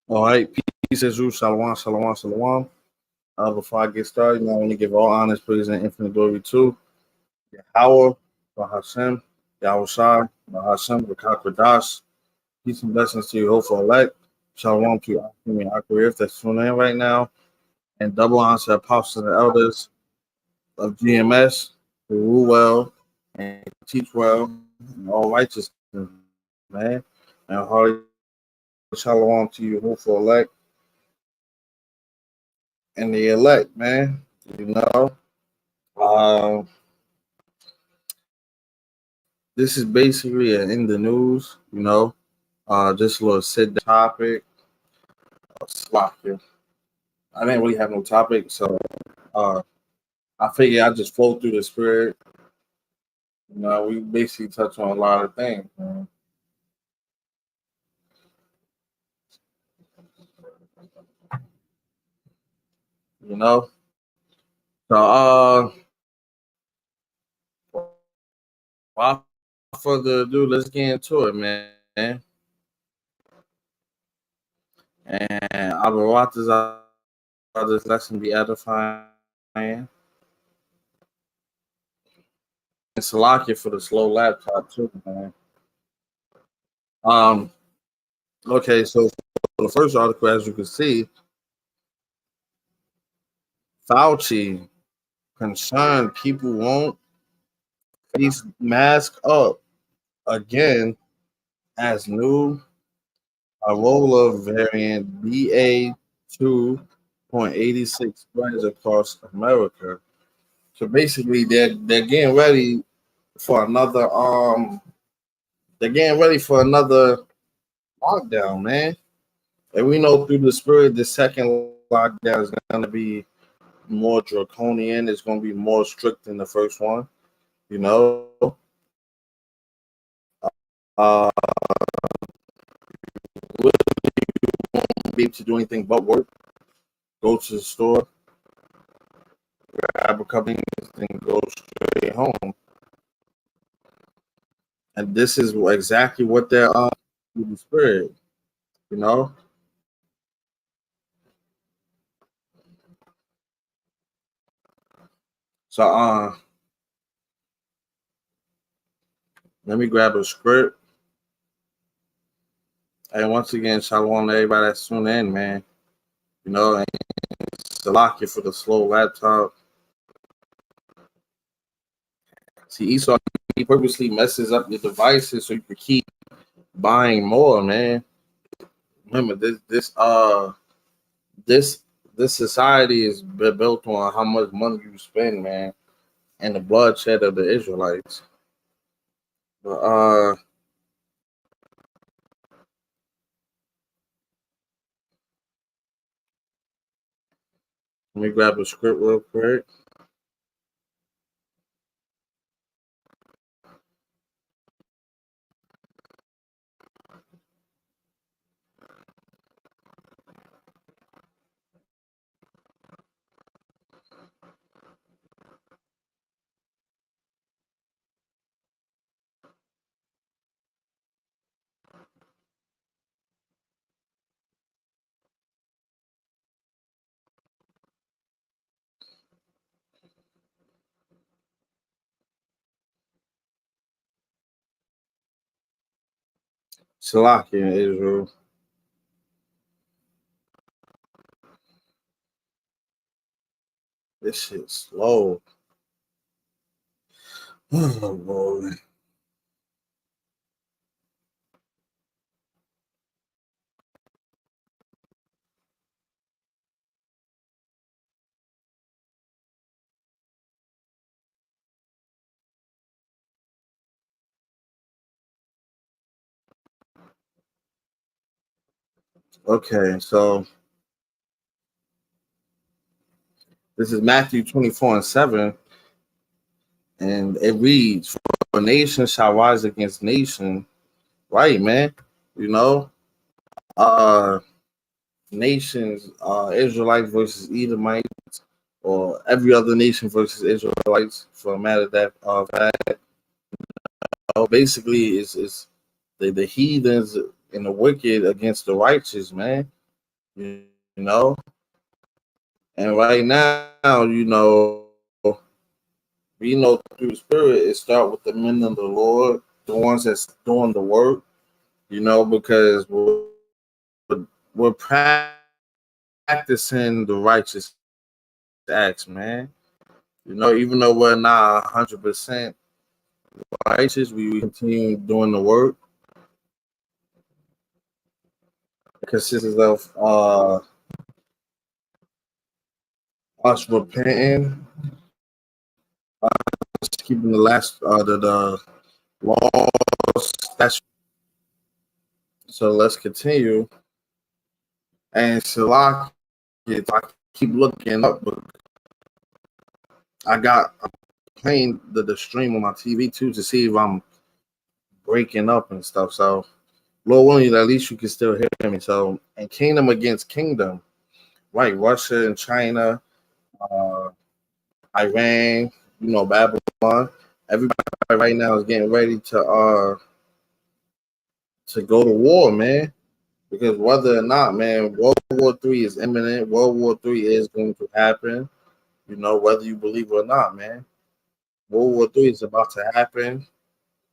All right, peace is you, shalom, shalom, shalom. Before I get started, I want to give all honors, praise, and infinite glory to Yahweh, Bahashem, Yahweh Shai, Bahashem, Rakakwadash. Peace and blessings to you, hopeful elect. Shalom to you, Akim that's tuning in right now. And double honors to the apostles and elders of GMS who rule well and teach well and all righteousness, man. And hearty shalom to you, hopeful elect and the elect, man. You know, uh, this is basically in the news. Just a little sit topic. Sloppy. I didn't really have no topic, so uh, I figured I just flow through the spirit. We basically touch on a lot of things, man. You know, so without further ado, let's get into it, man. And I will watch this lesson be edifying. And Salakia for the slow laptop too, man. Um. Okay, so for the first article, as you can see, Fauci concerned people won't face mask up again as new Ebola variant BA.2.86 spreads across America. So basically, they're getting ready for another lockdown, man. And we know through the spirit, the second lockdown is going to be more draconian. It's going to be more strict than the first one. You know, uh, we'll be able to do anything but work. Go to the store, grab a couple things, and go straight home. And this is exactly what they're through the spirit. You know. So let me grab a script. And once again, shalom to everybody that's tuning in, man. And Salakia for the slow laptop. See, Esau, he purposely messes up your devices so you can keep buying more, man. Remember, this society is built on how much money you spend, man, and the bloodshed of the Israelites. But let me grab a script real quick. Salakia, Israel. This shit's slow. Oh, boy. Okay, so this is Matthew 24:7, and it reads, "For nation shall rise against nation." Right, man. You know, uh, nations, Israelites versus Edomites, or every other nation versus Israelites, for a matter of that. Basically, is the heathens and the wicked against the righteous, man. You know, and right now, we know through the spirit, it start with the men of the Lord, the ones that's doing the work. Because we're practicing the righteous acts, man. Even though we're not 100% righteous, we continue doing the work. It consists of us repenting, us keeping the laws, statutes. So let's continue. And Salaki, I keep looking up, but I'm playing the stream on my TV too to see if I'm breaking up and stuff. So Lord willing, at least you can still hear me. So, and kingdom against kingdom, right? Russia and China, uh, Iran, Babylon. Everybody right now is getting ready to go to war, man. Because whether or not, man, World War III is imminent. World War III is going to happen. Whether you believe it or not, man. World War III is about to happen,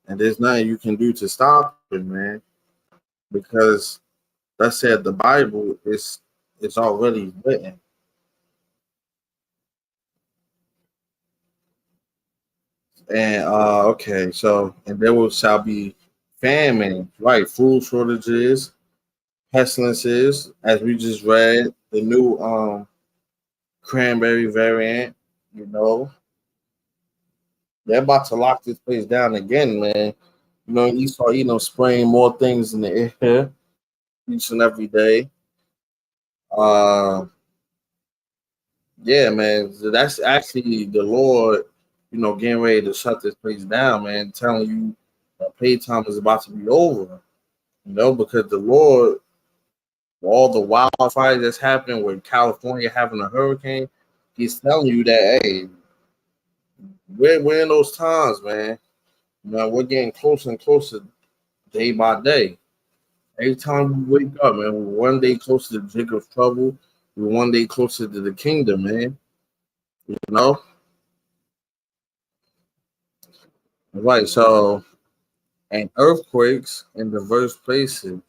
and there's nothing you can do to stop it, man. Because that said, the Bible is it's already written. And okay, so and there will shall be famine, right? Food shortages, pestilences, as we just read, the new cranberry variant, you know, they're about to lock this place down again, man. You start, spraying more things in the air each and every day. Uh, yeah, man, so that's actually the Lord, getting ready to shut this place down, man, telling you that playtime is about to be over, because the Lord, all the wildfires that's happening with California having a hurricane, He's telling you that, hey, we're in those times, man. We're getting closer and closer day by day. Every time we wake up, man, we're one day closer to Jacob's trouble. We're one day closer to the kingdom, man. You know? Right. So, and earthquakes in diverse places.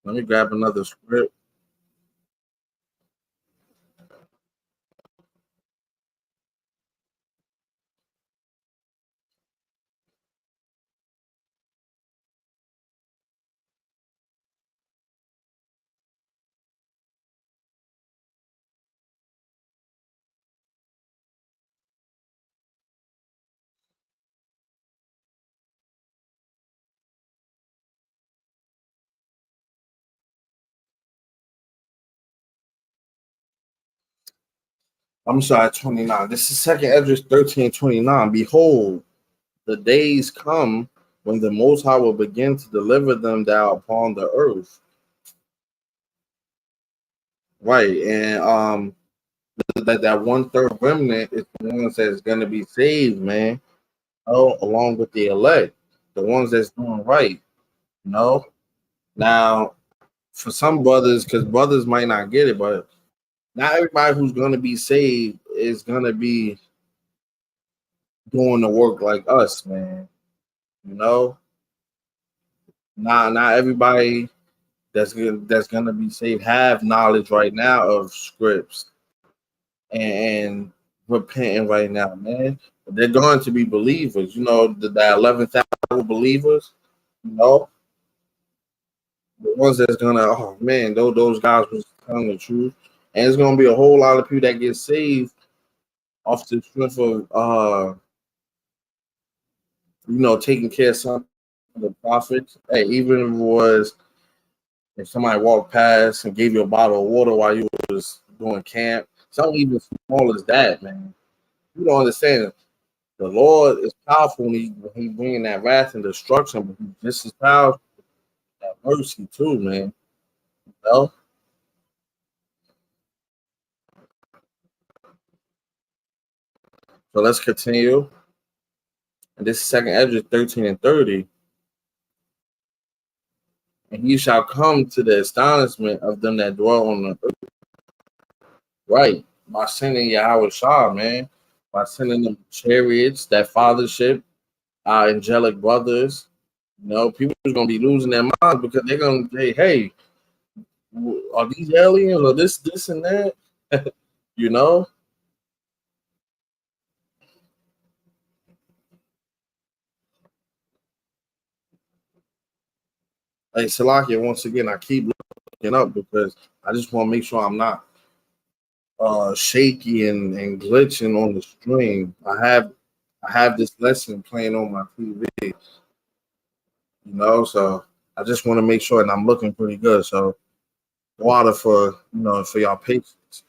Let me grab another script. I'm sorry, 29. This is second Esdras 13:29. Behold, the days come when the Most High will begin to deliver them down upon the earth. Right. And that one third remnant is the ones that's gonna be saved, man. Along with the elect, the ones that's doing right. You know. Now, for some brothers, because brothers might not get it, but not everybody who's gonna be saved is gonna be doing the work like us, man. You know, not everybody that's gonna be saved have knowledge right now of scripts and repenting right now, man. They're going to be believers. The 11th hour believers. You know, the ones that's gonna. Oh man, those guys was telling the truth, and it's gonna be a whole lot of people that get saved off the strength of taking care of some of the prophets. Hey, even if it was if somebody walked past and gave you a bottle of water while you was doing camp, something even small as that, man. You don't understand. The Lord is powerful when he bringing that wrath and destruction, but he's just as powerful that mercy too, man. You know? So let's continue. And this second Esdras 13 and 30. And he shall come to the astonishment of them that dwell on the earth. Right. By sending Yahweh Shah, man. By sending them chariots, that fathership, our angelic brothers. You know, people are gonna be losing their minds because they're gonna say, hey, are these aliens or this and that? You know? Hey, Salakia, once again, I keep looking up because I just want to make sure I'm not shaky and glitching on the stream. I have this lesson playing on my TV, you know, so I just want to make sure and I'm looking pretty good. So water for for y'all patience.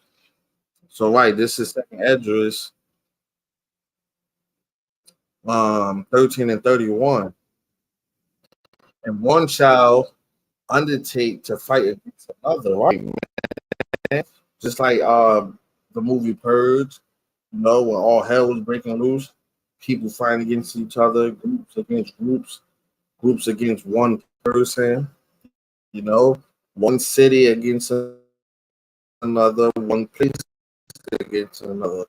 So right, this is second Esdras 13 and 31. And one shall undertake to fight against another, right? Man? Just like the movie Purge, when all hell was breaking loose, people fighting against each other, groups against groups, groups against one person, one city against another, one place against another.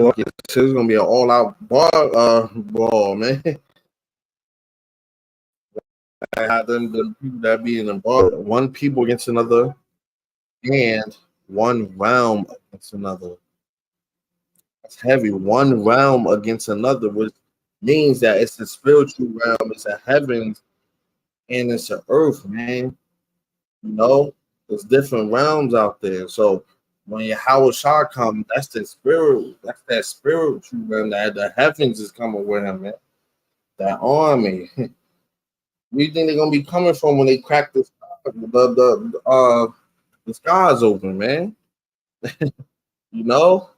It's gonna be an all-out ball, man. I had them people that be in the bar, one people against another, and one realm against another. That's heavy. One realm against another, which means that it's a spiritual realm, it's a heavens, and it's an earth, man. There's different realms out there. So when Yahweh Shah comes, that's that's that spiritual realm that the heavens is coming with him, man. That army. Where you think they're gonna be coming from when they crack the skies open, man? you know?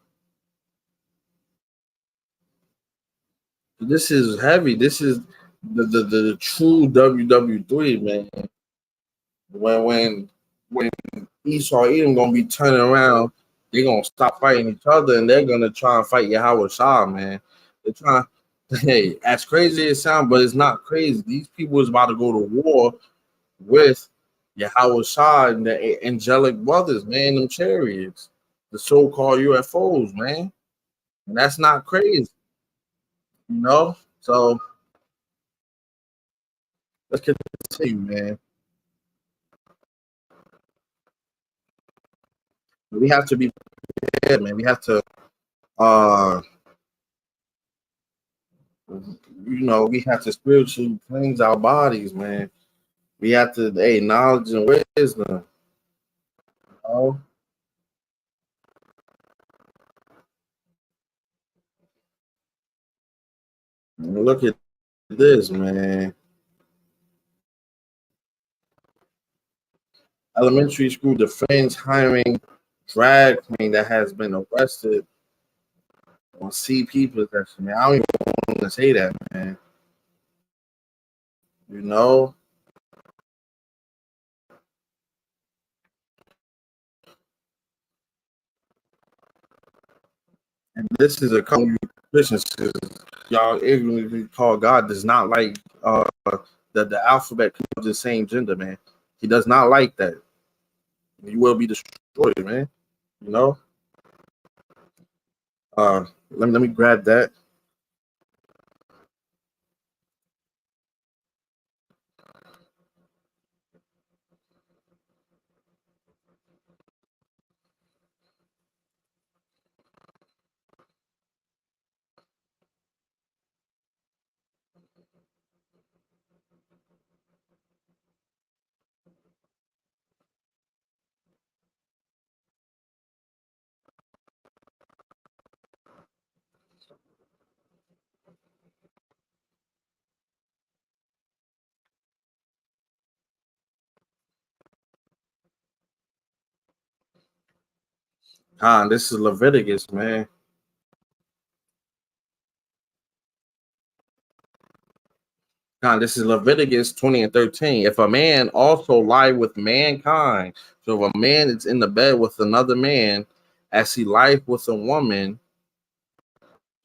This is heavy. This is the true WW3, man. When Esau Edom gonna be turning around, they're gonna stop fighting each other and they're gonna try and fight Yahweh Shah, man. They're trying. Hey, as crazy as it sounds, but it's not crazy. These people is about to go to war with Yahweh Shah and the angelic brothers, man, them chariots, the so-called UFOs, man. And that's not crazy, So let's continue, man. We have to be prepared, man. We have to, we have to spiritually cleanse our bodies, man. We have to, knowledge and wisdom. Look at this, man. Elementary school defense hiring drag queen that has been arrested on CP possession. Man, I don't even want to say that, man. You know? And this is a couple Christians. Y'all ignorantly call God does not like the alphabet of the same gender, man. He does not like that. You will be destroyed, man. You know? Let me grab that. This is Leviticus, man. This is Leviticus 20 and 13. If a man also lie with mankind, so if a man is in the bed with another man, as he lieth with a woman,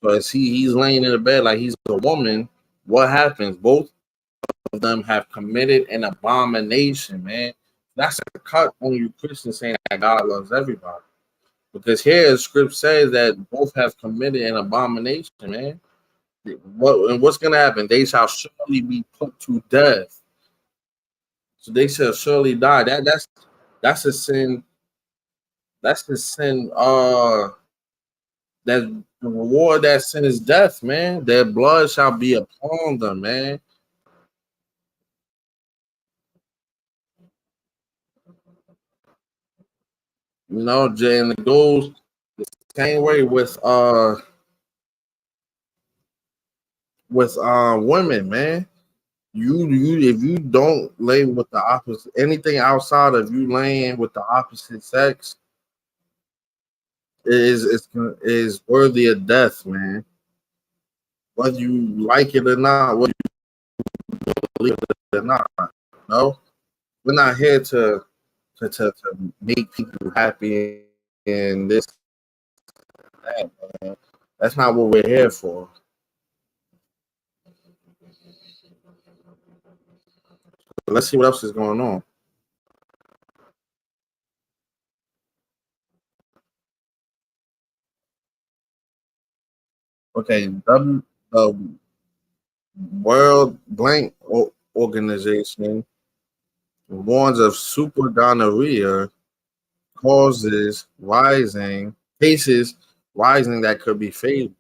So as he's laying in the bed like he's a woman, what happens? Both of them have committed an abomination, man. That's a cut on you Christians saying that God loves everybody. Because here the script says that both have committed an abomination, man. What's gonna happen? They shall surely be put to death. So they shall surely die. That's a sin. That's the sin. That the reward of that sin is death, man. Their blood shall be upon them, man. You know, Jay, and it goes the same way with women, man. You if you don't lay with the opposite anything outside of you laying with the opposite sex is worthy of death, man. Whether you like it or not, whether you believe it or not. No, we're not here to make people happy and this and that, man. That's not what we're here for. Let's see what else is going on. Okay, the World Blank Organization warns of super gonorrhea causes rising cases rising that could be fatal.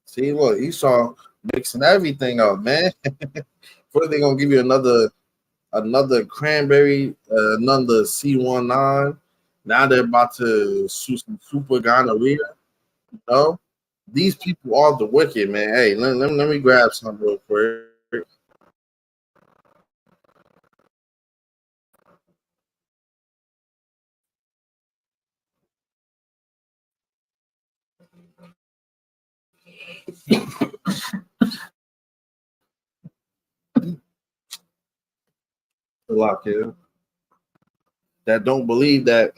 See, look, Esau mixing everything up, man. First, they're gonna give you another cranberry, another C19. Now they're about to shoot some super gonorrhea. You know, these people are the wicked, man. Hey, let me grab some real quick. Lock in that don't believe that.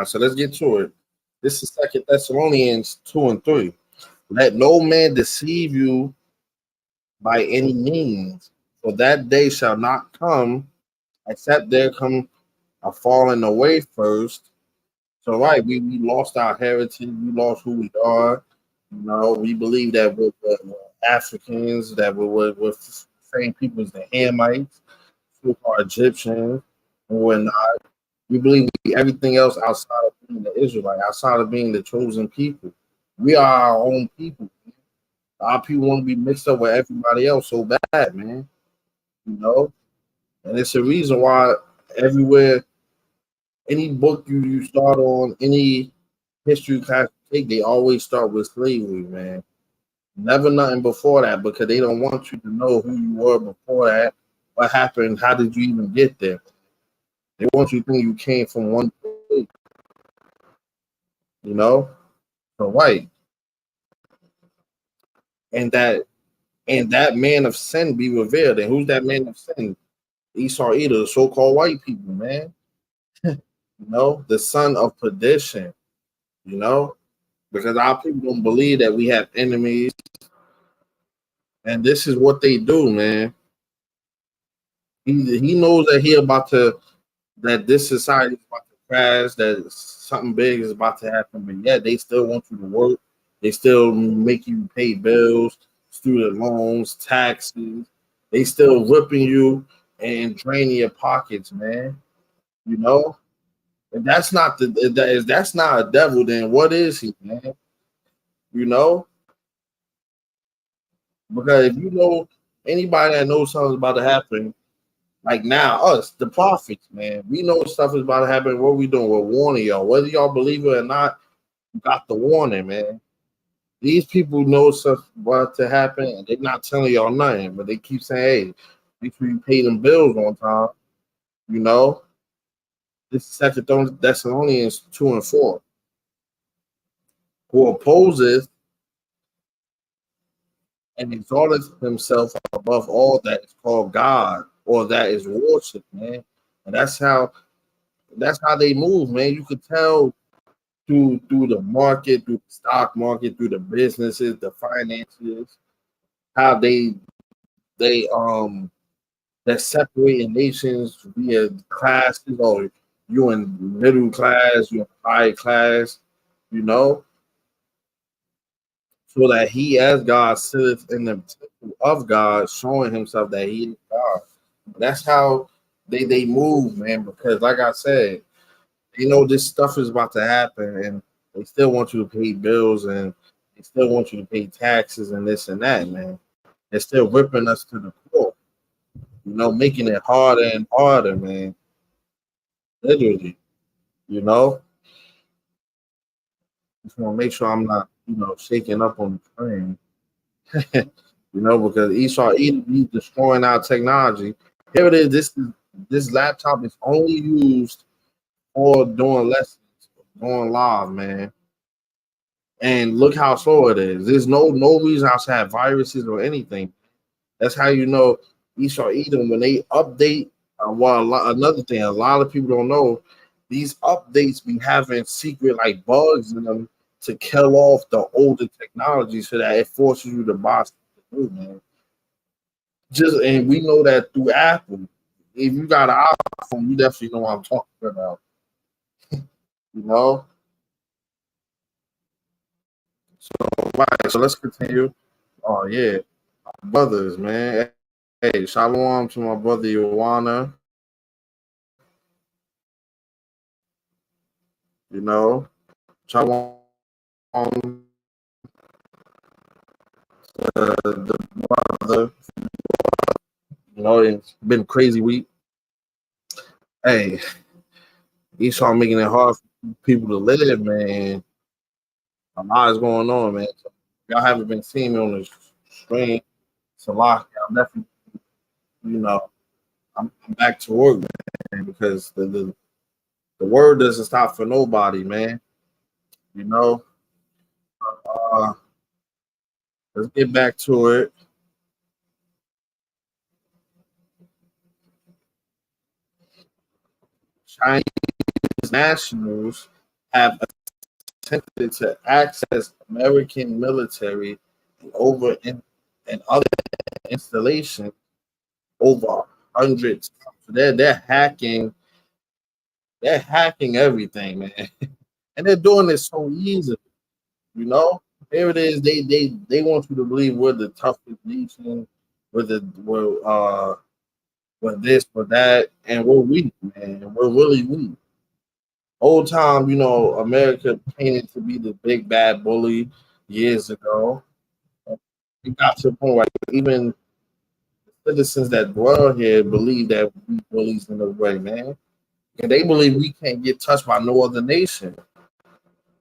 So let's get to it. This is Second Thessalonians 2 and 3. Let no man deceive you by any means, for that day shall not come except there come a falling away first. So right, we lost our heritage, we lost who we are. You know, we believe that we're Africans, that we're same people as the Hamites, who are Egyptians, and whatnot. We believe everything else outside of being the Israelite, outside of being the chosen people. We are our own people. Our people want to be mixed up with everybody else so bad, man. You know, and it's a reason why everywhere, any book you start on, any history class you take, they always start with slavery, man. Never nothing before that because they don't want you to know who you were before that. What happened? How did you even get there? They want you to think you came from one place, you know? So right. And that man of sin be revealed. And who's that man of sin? Esau Edom, the so-called white people, man. You know, the son of perdition, you know, because our people don't believe that we have enemies. And this is what they do, man. He knows that that this society is about to crash, that something big is about to happen, but yet they still want you to work. They still make you pay bills, student loans, taxes. They still ripping you and draining your pockets, man. You know, if that's not a devil, then what is he, man? You know, because if you know anybody that knows something's about to happen, like now, us, the prophets, man, we know stuff is about to happen. What we doing? We're warning y'all. Whether y'all believe it or not, got the warning, man. These people know stuff about to happen, and they're not telling y'all nothing, but they keep saying, "Hey, make sure you pay them bills on time." You know, this is Second Thessalonians 2 and 4. Who opposes and exalteth himself above all that is called God or that is worship, man. And that's how they move, man. You could tell through the market, through the stock market, through the businesses, the finances, how they that separating nations via classes, or you in middle class, you in high class, you know, so that he as God sitteth in the temple of God, showing himself that he is God. That's how they move, man, because like I said, they know this stuff is about to happen, and they still want you to pay bills, and they still want you to pay taxes and this and that, man. They're still whipping us to the core, making it harder and harder, man. Literally, you know. Just want to make sure I'm not, shaking up on the train, because Esau he's destroying our technology. Here it is. This laptop is only used for doing lessons, going live, man. And look how slow it is. There's no reason I should have viruses or anything. That's how you know Esau Edom when they update. Another thing, a lot of people don't know, these updates be having secret like bugs in them to kill off the older technology so that it forces you to buy something new, man. And we know that through Apple. If you got an iPhone, you definitely know what I'm talking about. You know. So right, so let's continue. Oh yeah, brothers, man. Hey, shalom to my brother Joanna. Shalom, the brother. It's been a crazy week. Hey, Esau making it hard for people to live, man. A lot is going on, man. So y'all haven't been seeing me on the screen. It's a lot. I'm definitely, you know, I'm back to work, man, because the word doesn't stop for nobody, man. You know, uh, let's get back to it. Chinese nationals have attempted to access American military and and other installations over hundreds. So they're hacking everything, man, and they're doing it so easily. You know, here it is. They want you to believe we're the toughest nation, we're this, we're that, and we're weak, man. We're really weak. Old time, America painted to be the big bad bully years ago. It got to the point where even citizens that dwell here believe that we bullies in a way, man. And they believe we can't get touched by no other nation.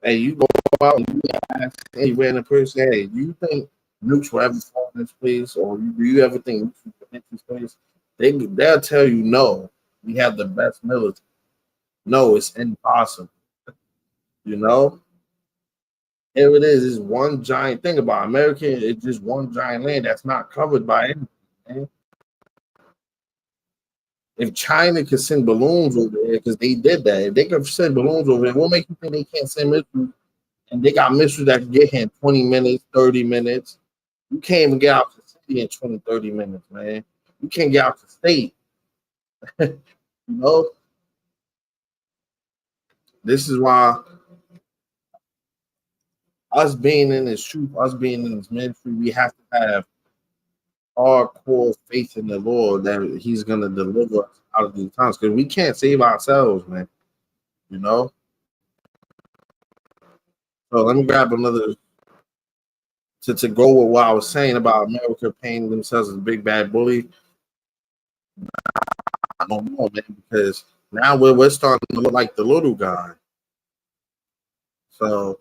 Hey, you go out and you ask any random person, hey, do you think nukes will ever fall in this place? Or do you ever think nukes will hit this place? They'll tell you no. We have the best military. No, it's impossible. You know? Here it is. It's one giant thing about America. It's just one giant land that's not covered by anything, man. If China could send balloons over there, because they did that, if they could send balloons over there, what makes you think they can't send missiles? And they got missiles that can get here in 20 minutes, 30 minutes. You can't even get out to the city in 20, 30 minutes, man. You can't get out to state. you know, this is why us being in this truth, us being in this ministry, we have to have hardcore faith in the Lord that He's gonna deliver us out of these times. Because we can't save ourselves, man. You know. So let me grab another to go with what I was saying about America painting themselves as a big bad bully. I don't know, man, because now we're starting to look like the little guy. So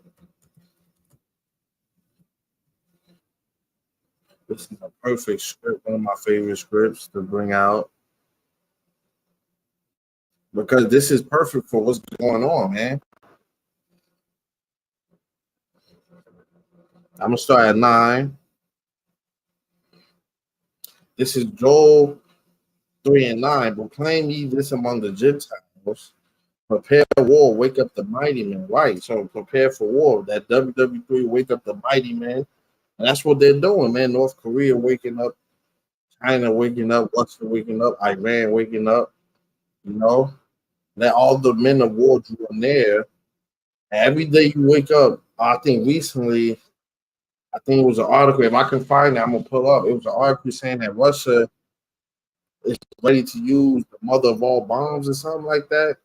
This is a perfect script, one of my favorite scripts to bring out because this is perfect for what's going on, man. I'm gonna start at 9. This is Joel 3 and 9. Proclaim ye this among the Gentiles. Prepare for war, wake up the mighty men. Right. So prepare for war. That WW3 wake up the mighty men. And that's what they're doing, man. North Korea waking up, China waking up, Russia waking up, Iran waking up, you know. That all the men of war drew near. Every day you wake up, I think recently, I think it was an article. If I can find it, I'm gonna pull up. It was an article saying that Russia is ready to use the mother of all bombs or something like that.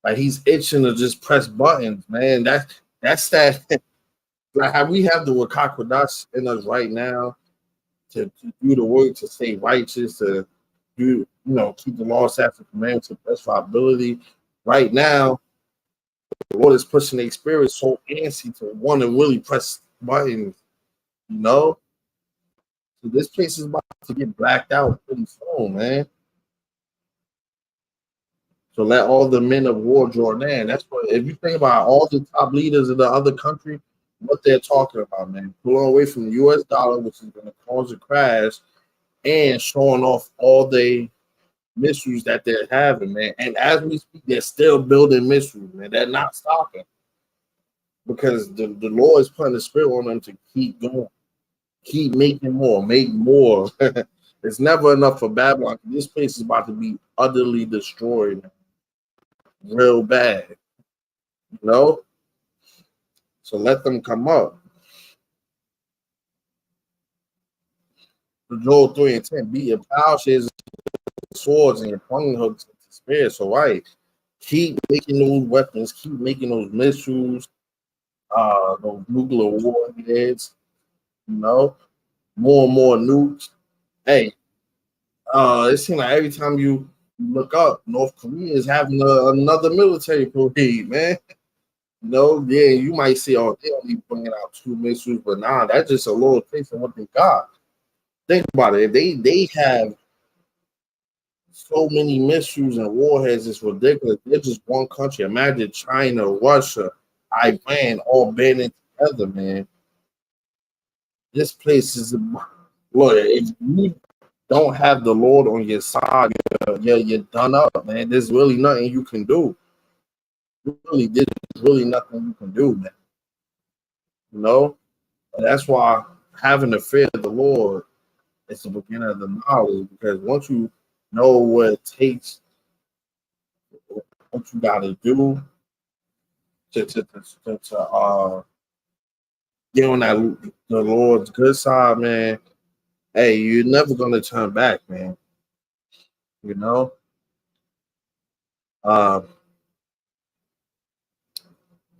Like he's itching to just press buttons, man. That's that. Like how we have the Wakakodas in us right now to do the work, to stay righteous, to do, keep the law, statutes, and commandments to best of our ability. Right now, the Lord is pushing their spirit so antsy to want to really press buttons, So this place is about to get blacked out pretty soon, man. So let all the men of war draw near. That's what, if you think about all the top leaders of the other country, what they're talking about, man. Pulling away from the US dollar, which is going to cause a crash, and showing off all the missiles that they're having, man. And as we speak, they're still building missiles, man. They're not stopping. Because the Lord is putting the spirit on them to keep going. Keep making more, make more. It's never enough for Babylon. This place is about to be utterly destroyed, man. Real bad. So let them come up. Joel 3 and 10, beat your plowshares and swords and your pruning hooks into spears. So right, keep making those weapons, keep making those missiles, those nuclear warheads, more and more nukes. Hey, it seems like every time you look up, North Korea is having another military parade, man. Yeah, you might say, oh, they only bringing out 2 missiles, but nah, that's just a little taste of what they got. Think about it. If they have so many missiles and warheads, it's ridiculous. They're just one country. Imagine China, Russia, Iran all banding together, man. This place is look. If you don't have the Lord on your side, you're done up, man. There's really nothing you can do. There's really nothing you can do, man. That's why having the fear of the Lord is the beginning of the knowledge. Because once you know what it takes, what you got to do to get on the Lord's good side, man. Hey, you're never gonna turn back, man.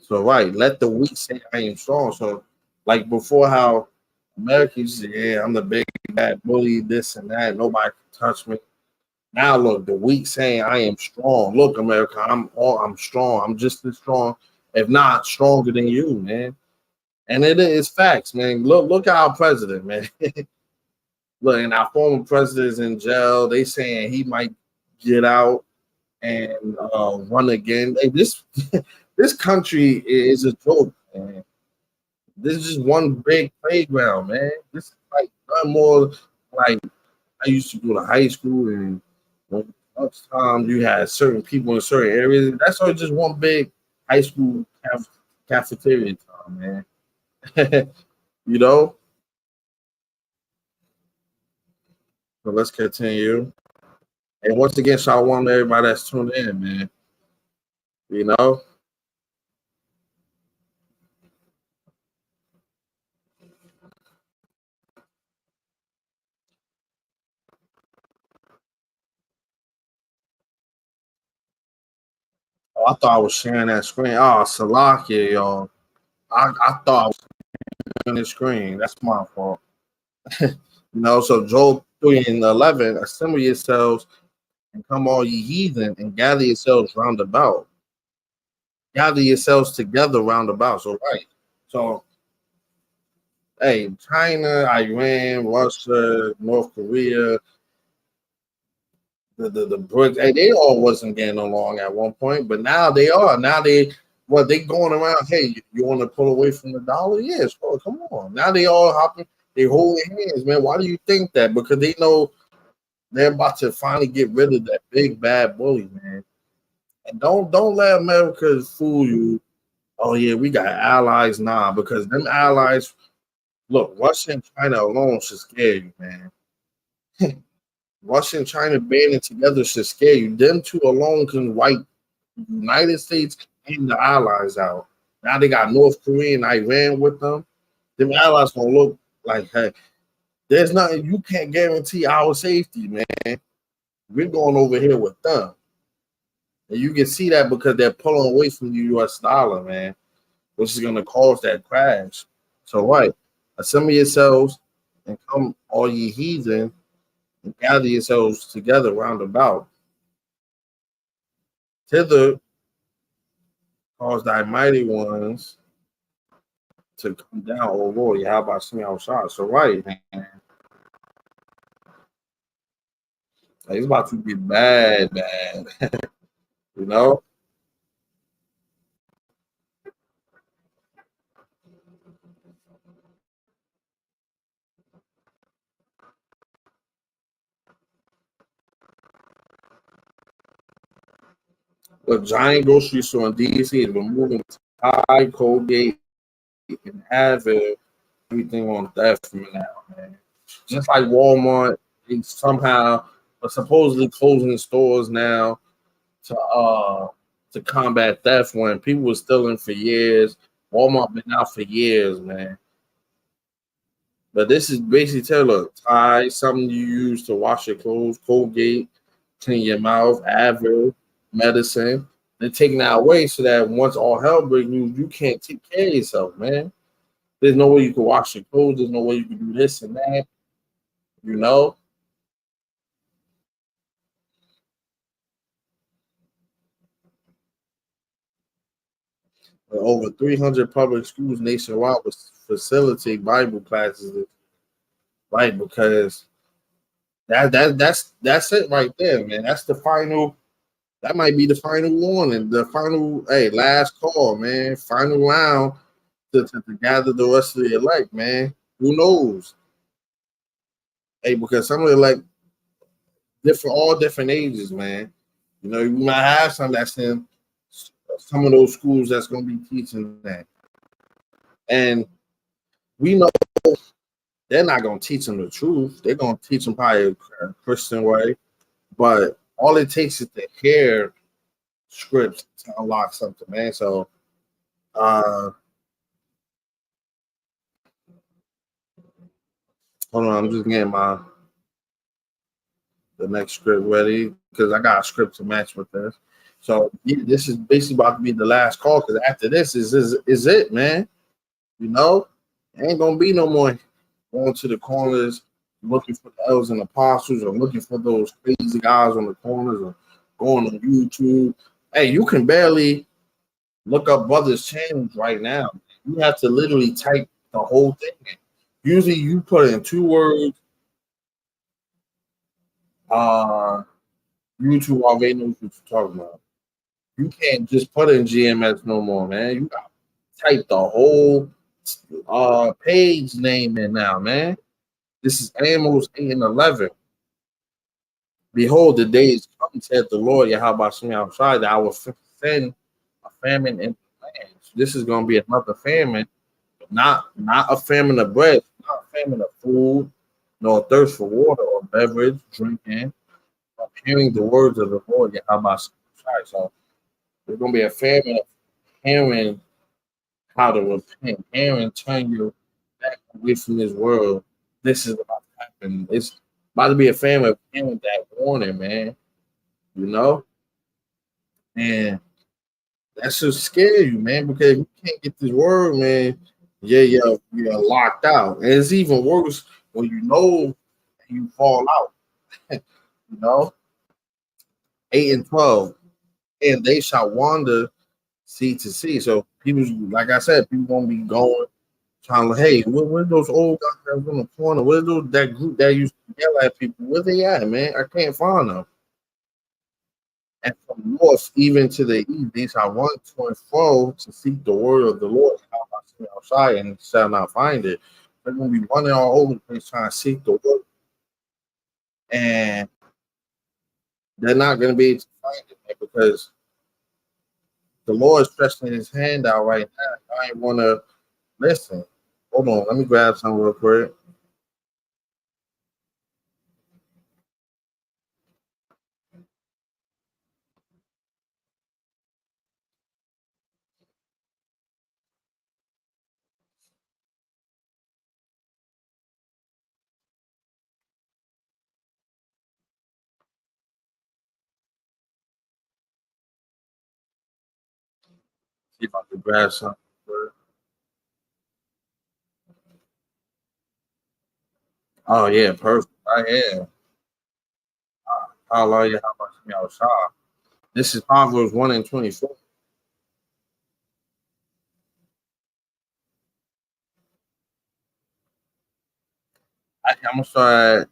So right, let the weak say I am strong. So like before, how Americans say, yeah, I'm the big bad bully, this and that, nobody can touch me. Now look, the weak saying I am strong. Look, America, I'm strong. I'm just as strong, if not stronger than you, man. And it is facts, man. Look at our president, man. Look, and our former president is in jail. They saying he might get out and run again. Hey, this country is a joke, man. This is just one big playground, man. This is like none more like I used to go to high school, and lunchtime you had certain people in certain areas. That's all just one big high school cafeteria time, man. So let's continue. And once again, shalom to everybody that's tuned in, man. Oh, I thought I was sharing that screen. Oh, Salakia, y'all. I thought I was sharing the screen. That's my fault. So Joel 3 and 11, assemble yourselves and come all ye heathen and gather yourselves round about. Gather yourselves together round about. So right. So Hey, China, Iran, Russia, North Korea, the BRICS, hey, they all wasn't getting along at one point, but now they are. Now they going around. Hey, you want to pull away from the dollar? Yes, bro. Come on. Now they all hopping. They holding hands, man. Why do you think that? Because they know they're about to finally get rid of that big bad bully, man. And don't let America fool you. Oh yeah, we got allies now because them allies. Look, Russia and China alone should scare you, man. Russia and China banding together should scare you. Them two alone can wipe the United States and the allies out. Now they got North Korea and Iran with them. Them allies gonna look like, hey, there's nothing you can't guarantee our safety, man. We're going over here with them. And you can see that because they're pulling away from the US dollar, man, which is gonna cause that crash. So right, assemble yourselves and come all ye heathen and gather yourselves together round about. Thither cause thy mighty ones to come down, oh Lord. How about some outside? So right, man. Like, it's about to get bad, bad. You know? A giant grocery store in DC is removing Tide, Colgate, and Advil, everything on theft from now, man. Just like Walmart, they somehow are supposedly closing stores now to combat theft when people were stealing for years. Walmart been out for years, man. But this is basically tell look, Tide, something you use to wash your clothes, Colgate, clean your mouth, Advil, medicine. They're taking that away so that once all hell breaks loose, you can't take care of yourself, man. There's no way you can wash your clothes. There's no way you can do this and that. You know, over 300 public schools nationwide will facilitate Bible classes, right? Because that's it right there, man. That's the final. That might be the final warning, the final, hey, last call, man. Final round to gather the rest of the elect, man. Who knows? Hey, because some of the elect different, all different ages, man. You know, you might have some that's in some of those schools that's going to be teaching that, and we know they're not going to teach them the truth. They're going to teach them probably a Christian way, but all it takes is to hear scripts to unlock something, man. So, uh, hold on, I'm just getting the next script ready because I got a script to match with this. So yeah, this is basically about to be the last call because after this is it, man. You know, ain't gonna be no more going to the corners looking for the elders and apostles or looking for those crazy guys on the corners or going on YouTube. Hey, you can barely look up brothers' channels right now. You have to literally type the whole thing in. Usually you put in 2 words, uh, YouTube already knows what you're talking about. You can't just put in GMS no more, man. You got to type the whole page name in now, man. This is Amos 8 and 11. Behold, the days come, said the Lord, Yahweh outside, that I will send a famine in the land. So this is going to be another famine, but not a famine of bread, not a famine of food, nor a thirst for water or beverage, drinking, but hearing the words of the Lord, Yahweh. So there's going to be a famine of hearing how to repent, hearing turn you back away from this world. This is about to happen. It's about to be a famine of hearing that warning, man. You know? And that should scare you, man, because if you can't get this word, man, you're locked out. And it's even worse when you know and you fall out. You know? 8 and 12. And they shall wander sea to sea. So people, like I said, people gonna be going. Trying to, hey, where those old guys that was on the corner? Where those that group that used to yell at people? Where they at, man? I can't find them. And from north even to the east, they shall run to and fro to seek the word of the Lord. How I see outside and shall not find it. They're gonna be running all over the place trying to seek the word, and they're not gonna be able to find it, man, because the Lord is stretching His hand out right now. I ain't wanna listen. Hold on, let me grab some real quick. See if I can grab something. Oh yeah, perfect. Right here. Hallelujah, how much me outside. This is Proverbs 1 and 24. I'm gonna start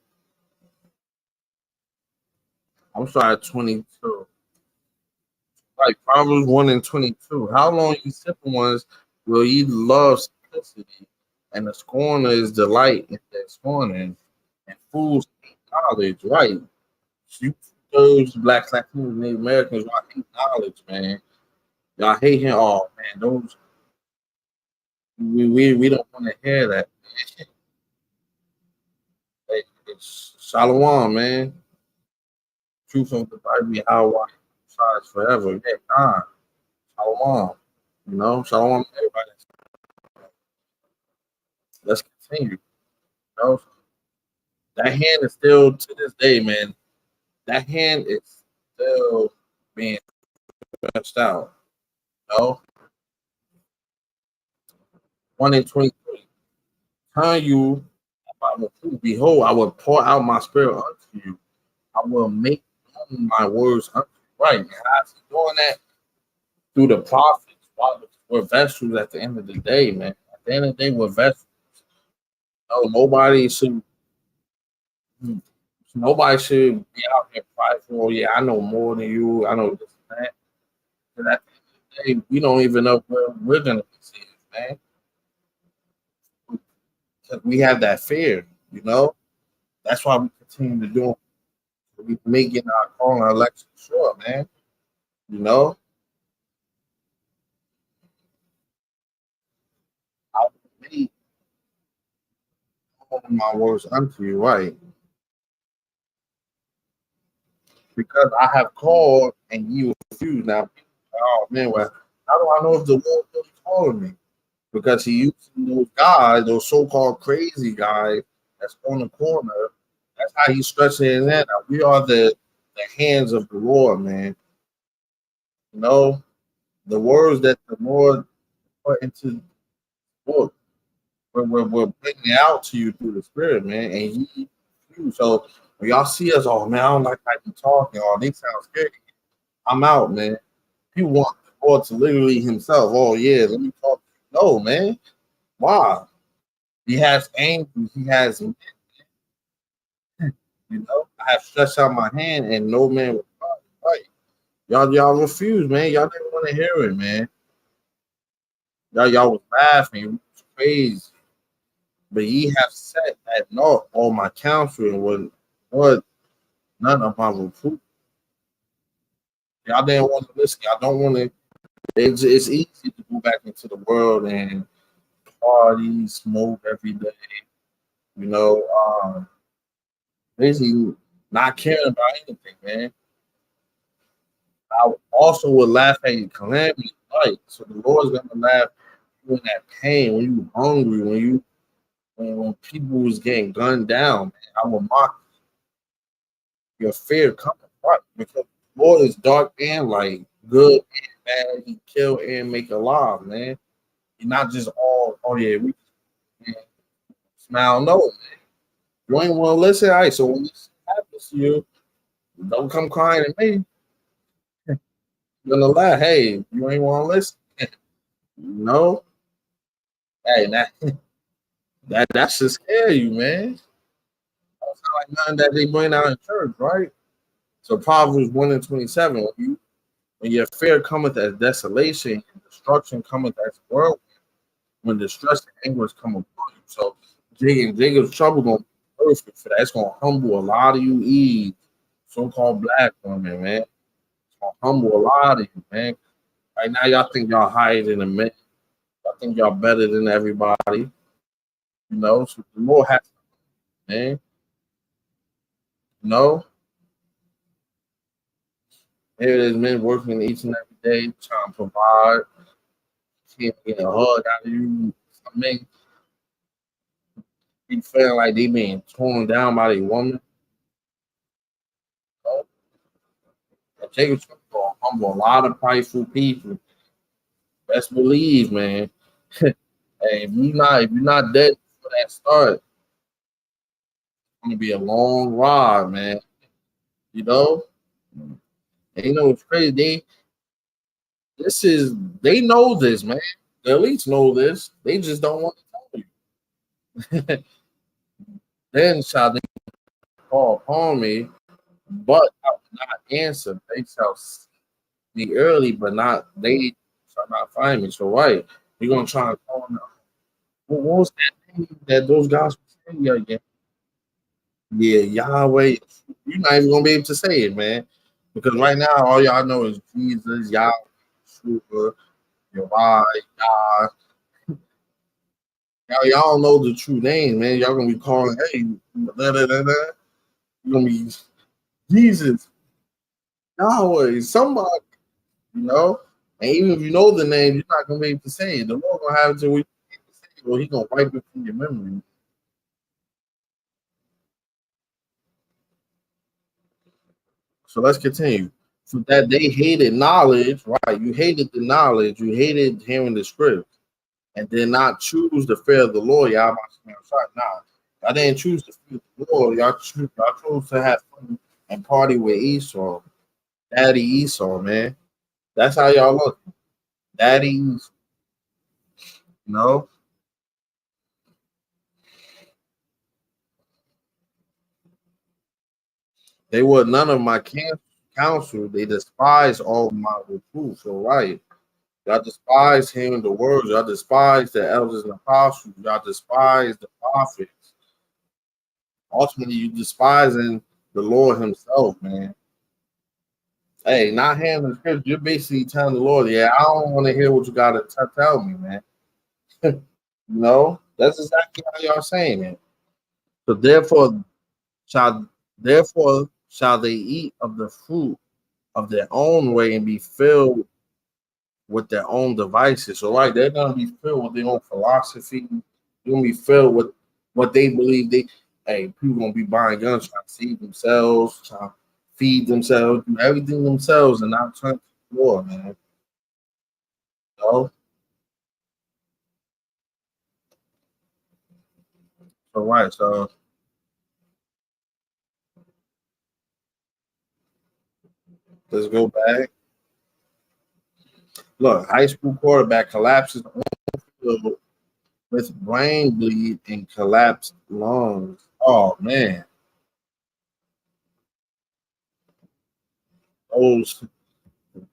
at 22. Like Proverbs 1 and 22. How long you simple ones will ye love simplicity, and the scorner is delight in their scorning, and fools hate knowledge, right? You those blacks, Latinos, Native Americans, y'all hate knowledge, man. Y'all hate him. Oh man, those we don't want to hear that. Hey, it's Shalom, man. Truth of the Bible, how I sides forever. Yeah, God. Shalom. Shalom, everybody. Let's continue. You know, that hand is still to this day, man. That hand is still being stretched out. You know, 1 in 23. Turn you, I will prove, behold, I will pour out my spirit unto you. I will make known my words unto you. Right. And how's he doing that? Through the prophets. We're vessels at the end of the day, man. At the end of the day, we're vessels. No, nobody should be out here prideful. Oh, yeah, I know more than you. I know this and that. But at the end of the day, we don't even know where we're gonna be saved, man. Because we have that fear, you know. That's why we continue to do it. We making our calling our election sure, man. You know, I will make known my words unto you, right? Because I have called and you refuse. Now, oh man, well, how do I know if the Lord really calling me? Because he used those guys, those so-called crazy guys that's on the corner. That's how he's stretching his hand out. We are the hands of the Lord, man. You know, the words that the Lord put into the book, we're bringing it out to you through the Spirit, man. And you, so when y'all see us, oh man, I don't like how you talking. Oh, they sound scary. I'm out, man. People want the Lord to literally himself. Oh yeah, let me talk. No, man. Why? He has angels. He has, I have stretched out my hand and no man will fight. Y'all refuse, man. Y'all didn't want to hear it, man. Y'all was laughing. It was crazy. But ye have set at naught all my counsel and what none of my reproof. Y'all didn't want to listen. Y'all don't want to. It's easy to go back into the world and party, smoke every day. You know, basically not caring about anything, man. I also would laugh at your calamity, right? So the Lord's gonna laugh when that pain, when you hungry, when people was getting gunned down, man. I will mock your fear coming, right? Because the Lord is dark and light, good and bad. He kill and make alive, man. You're not just all, oh yeah, we man, smile, no, man. You ain't want to listen, all right? So when this happens to you, don't come crying at me. You're gonna laugh. Hey, you ain't want to listen. No, Hey, that should scare you, man. That's not like nothing that they bring out in church, right? So Proverbs 1:27, when your fear cometh as desolation, and destruction cometh as a whirlwind, when distress and anguish come upon you. So Jacob's trouble gonna be perfect for that. It's gonna humble a lot of you Eve, so-called black women, man. It's gonna humble a lot of you, man. Right now, y'all think y'all higher than the men. Y'all think y'all better than everybody. You know, so the Lord has, man. You know, here it is, men working each and every day, trying to provide, can't get a hug out of you. I mean, you feeling like they being torn down by a woman. You know? And Jacob's gonna humble a lot of prideful people. Best believe, man. Hey, if you're not dead for that start, it's gonna be a long ride, man. You know? And you know what's crazy? They know this, man. The elites know this. They just don't want to tell you. Then shall they call upon me, but I will not answer. They shall be early, but not they shall not find me. So right, you're gonna try and call them. What was that name that those guys were saying? Yeah, yeah, Yahweh. You're not even gonna be able to say it, man. Because right now all y'all know is Jesus, Yahweh, Yeshua, Yahweh, Yah. Y'all don't know the true name, man. Y'all gonna be calling, hey, da, da, da, da. You're gonna be Jesus, Yahweh, somebody, you know. And even if you know the name, you're not gonna be able to say it. The Lord gonna have it to where you can say it, or He gonna wipe it from your memory. So let's continue. So that they hated knowledge, right? You hated the knowledge, you hated hearing the script, and did not choose the fear of the Lord. Y'all nah, y'all didn't choose the fear of the Lord. Y'all chose to have fun and party with Esau, Daddy Esau, man. That's how y'all look, Daddy Esau. You know, they were none of my counsel. They despised all my reproof. So right. Y'all despise hearing the words. Y'all despise the elders and apostles. Y'all despise the prophets. Ultimately, you despising the Lord Himself, man. Hey, not hearing the scripture, you're basically telling the Lord, yeah, I don't want to hear what you got to tell me, man. No, that's exactly how y'all saying it. So shall therefore shall they eat of the fruit of their own way and be filled with their own devices. So right, they're gonna be filled with their own philosophy. They're gonna be filled with what they believe they hey, people gonna be buying guns, trying to save themselves, trying to feed themselves, do everything themselves and not turn to the war, man. You know? So right, so let's go back. Look, high school quarterback collapses on the field with brain bleed and collapsed lungs. Oh man, those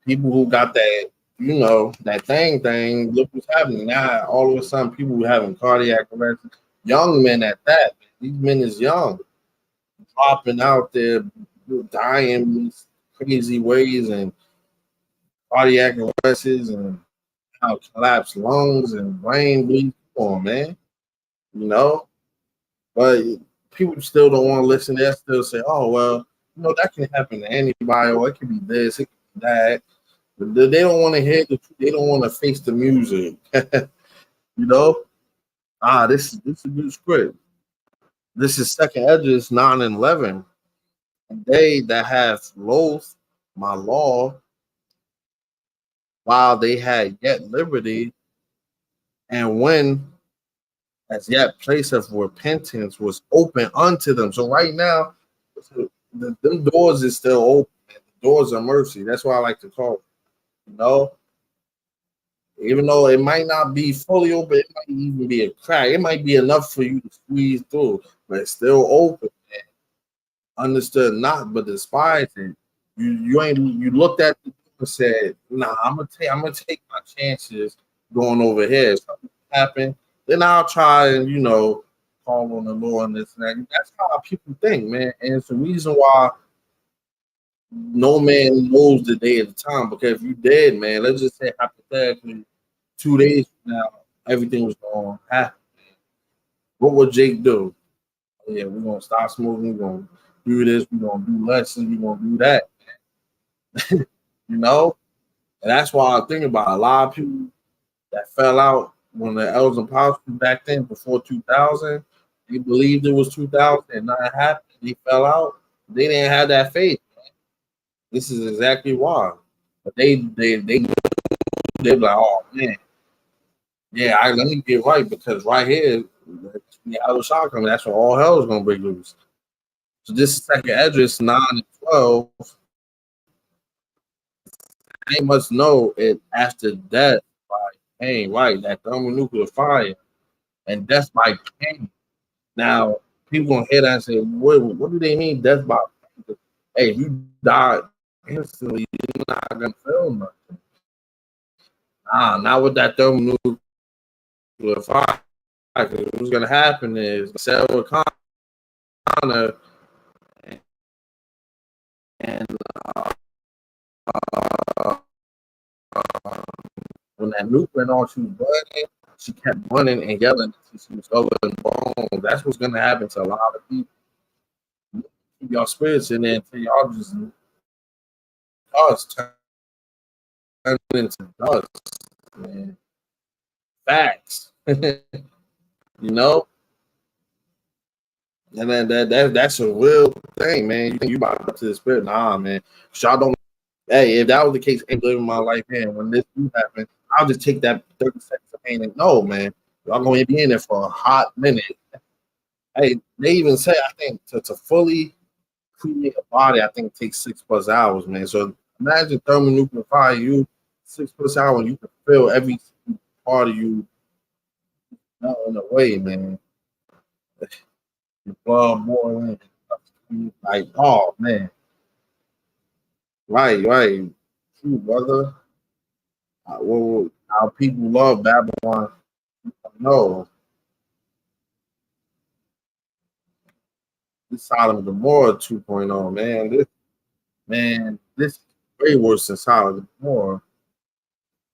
people who got that, that thing, look what's happening now. All of a sudden, people having cardiac arrest. Young men at that. These men is young, dropping out there, dying in these crazy ways, and cardiac arrests, and how collapsed lungs and brain bleed. Come on, man. You know, but people still don't want to listen. They still say, "Oh well, that can happen to anybody, or it could be this, it could be that." They don't want to hear the truth. They don't want to face the music. you know? This is a good script. This is Second Edges 9 and 11. And they that have loathed my law while they had yet liberty, and when as yet place of repentance was open unto them. So right now, them doors is still open. The doors of mercy. That's what I like to call it. You know? Even though it might not be fully open, it might even be a crack. It might be enough for you to squeeze through, but it's still open. Understood not, but despised it. You looked at the and said, "Nah, I'm gonna take my chances going over here. If something happen, then I'll try and call on the Lord and this and that." That's how people think, man, and it's the reason why no man knows the day of the time. Because if you did, man, let's just say hypothetically, 2 days from now, everything was going to happen. What would Jake do? Yeah, we're gonna stop smoking. We're gonna do this. We're gonna do lessons. We're gonna do that. You know, and that's why I think about a lot of people that fell out when the elders and apostles back then before 2000. They believed it was 2000 and nothing happened. They fell out. They didn't have that faith. This is exactly why. But they like, oh man, yeah, let me get right because right here, the elder shot coming. That's when all hell is gonna break loose. So this second address 9 and 12. They must know it after death by pain, right? That thermonuclear fire and death by pain. Now, people gonna hear that and say, what do they mean death by pain? Hey, if you die instantly, you're not gonna feel nothing. Not with that thermonuclear fire. Because what's gonna happen is the cell will kind of and uh, when that nuke went on, she was running. She kept running and yelling until she was over the bone. That's what's gonna happen to a lot of people. Keep y'all spirits in there until y'all just turn into dust, man. Facts. You know, and then that's a real thing, man. You think you about to the spirit? Nah, man. Y'all don't. Hey, if that was the case, I'm living my life here. When this do happen, I'll just take that 30 seconds of pain and no, man. Y'all gonna be in there for a hot minute. Hey, they even say I think to fully create a body, I think it takes 6+ hours, man. So imagine thermonuclear fire, you 6+ hours, you can feel every part of you melting away, man. Your blood boiling, like oh man, right, true brother. Well, our people love Babylon. No, this Sodom and Gomorrah 2.0, this is way worse than Sodom and Gomorrah.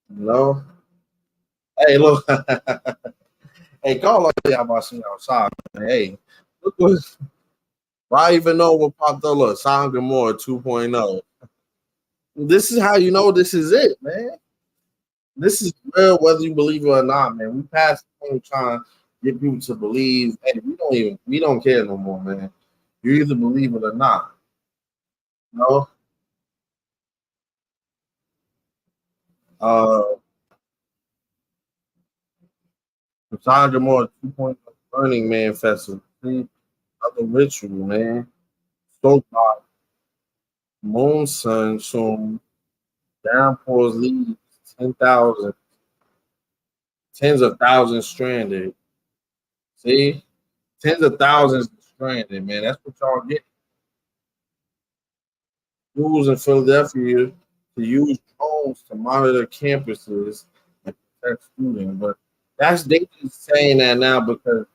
You know, hey, look, hey, call up y'all about seeing outside. Man. Hey, look what. Why even know what popped up? Look, Sodom and Gomorrah 2.0. This is how you know this is it, man. This is real, whether you believe it or not, man. We passed the point of trying to get people to believe. Hey, we don't care no more, man. You either believe it or not. You know, uh, Sodom and Gomorrah 2.0 Burning Man Festival. See, other ritual, man. So hot, moon, sun, soon, downpours, leaves, 10,000, tens of thousands stranded. See, tens of thousands stranded, man. That's what y'all get. Schools in Philadelphia to use drones to monitor campuses and protect students. But they just saying that now because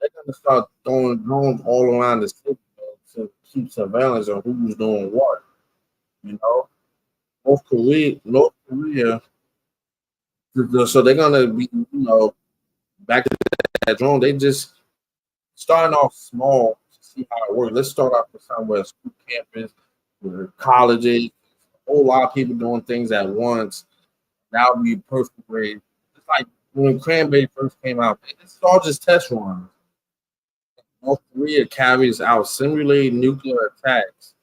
they're gonna start throwing drones all around the city to keep surveillance on who's doing what. You know, North Korea. So they're gonna be, back to that drone. They just starting off small to see how it works. Let's start off with somewhere school campus, with colleges, a whole lot of people doing things at once. That would be perfect grade. It's like when Cranberry first came out, it's all just test runs. North Korea carries out simulated nuclear attacks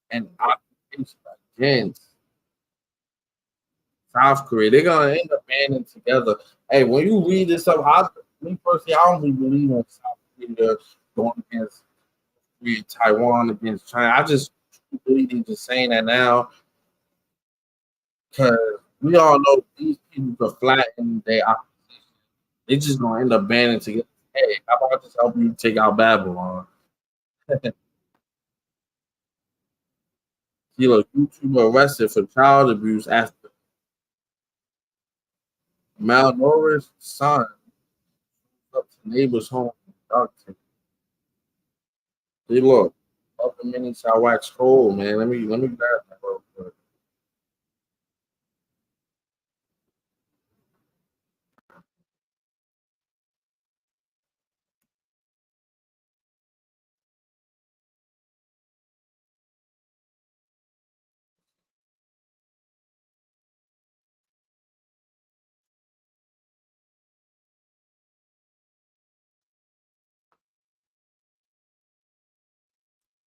and occupation against South Korea. They're gonna end up banding together. Hey, when you read this up, me personally, I don't really believe in South Korea going against Taiwan against China. I just believe they're just saying that now because We all know these people to flatten their opposition. They just gonna end up banning together. Hey, how about I just help you take out Babylon? See, look, YouTuber arrested for child abuse after malnourished son up to neighbor's home. See, look, up the mini shall wax cold, man. Let me grab that real quick.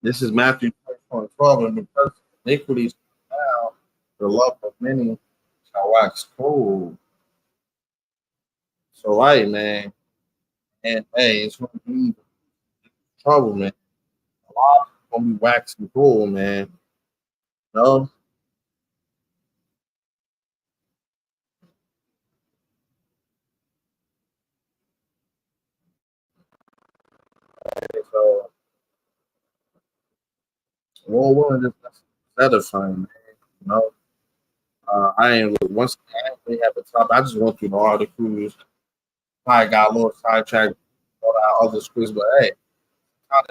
This is Matthew 12, and because iniquities now, the love of many shall wax cold. So, right, man. And hey, it's gonna be trouble, man. A lot of people gonna be waxing cool, man. No, so World War just satisfying, man. You know, I ain't once I ain't really have a top. I just went through the articles. I got a little sidetracked on our other scripts, but hey,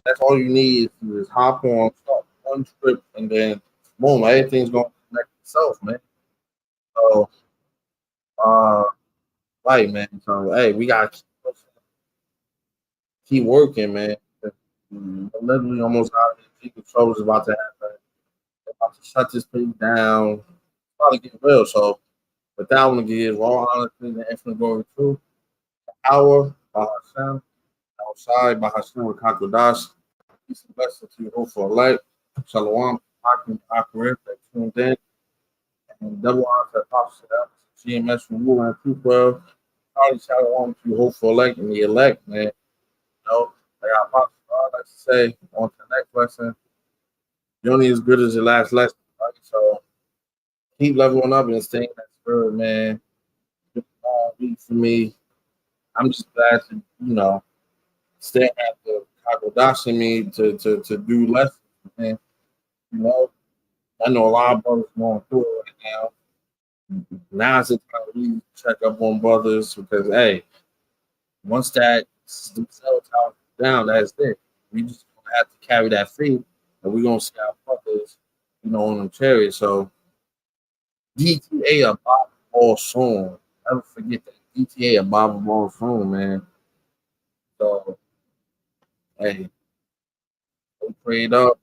that's all you need is hop on, start one script, and then boom, everything's gonna connect itself, man. So, uh, right, man. So, hey, we gotta keep working, man. Literally almost out of here. Secret trouble is about to happen. They're about to shut this thing down. It's about to get real. So, with that, I want to give all honor to the infinite glory to our by Hashem, outside by Hashem with Kakodash. Peace and blessings to you, hopeful light. Shalom, Hakim, Akarit, that tuned in. And double honor to Apostle GMS from Wu and 212. Probably shalom to you, hopeful elect and the elect, man. You know, like our Apostle like to say, on to the next lesson. You're only as good as your last lesson, right? So keep leveling up and staying in that spirit, man. For me, I'm just glad to, still have the Kagodash in me to do lessons, man. You know, I know a lot of brothers going through it right now. Now it's the time to really check up on brothers because, hey, once that system cell tower down, that's it. We just gonna have to carry that faith, and we're gonna see our brothers, on them chariots. So DTA a Bible Ball song. Never forget that. DTA a Bible Ball song, man. So hey, we prayed up,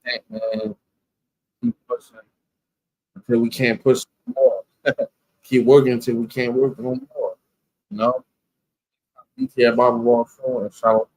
hey, man. Keep pushing until we can't push no more. Keep working until we can't work no more. You know, DTA Bible Ball song and shout